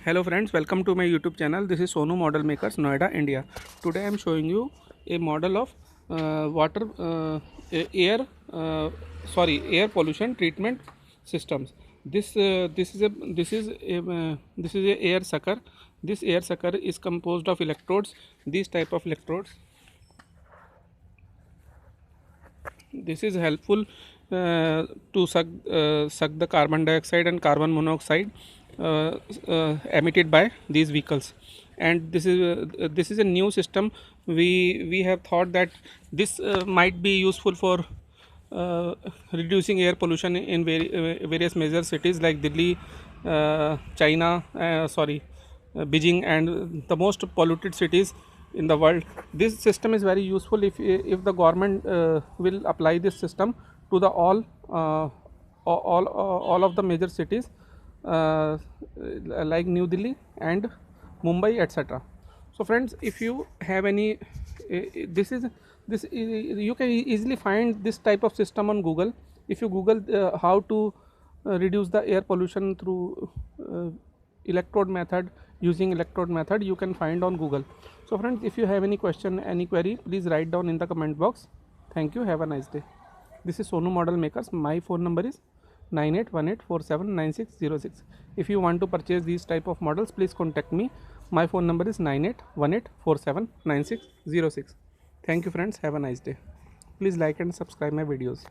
Hello friends, welcome to my YouTube channel. This is Sonu Model Makers, Noida, India. Today I am showing you a model of water air air pollution treatment systems. This is a air sucker. This air sucker is composed of electrodes. These type of electrodes. This is helpful to suck the carbon dioxide and carbon monoxide emitted by these vehicles. And this is a new system. We have thought that this might be useful for reducing air pollution in various major cities like Delhi, China, Beijing, and the most polluted cities in the world. This system is very useful if the government will apply this system to the all of the major cities like New Delhi and Mumbai, etc. So friends, if you have any you can easily find this type of system on Google. If you Google how to reduce the air pollution through electrode method, using electrode method, you can find on Google. So friends, if you have any question, any query, please write down in the comment box. Thank you. Have a nice day. This is Sonu Model Makers. My phone number is 9818479606. If you want to purchase these type of models, please contact me. My phone number is 9818479606. Thank you friends. Have a nice day. Please like and subscribe my videos.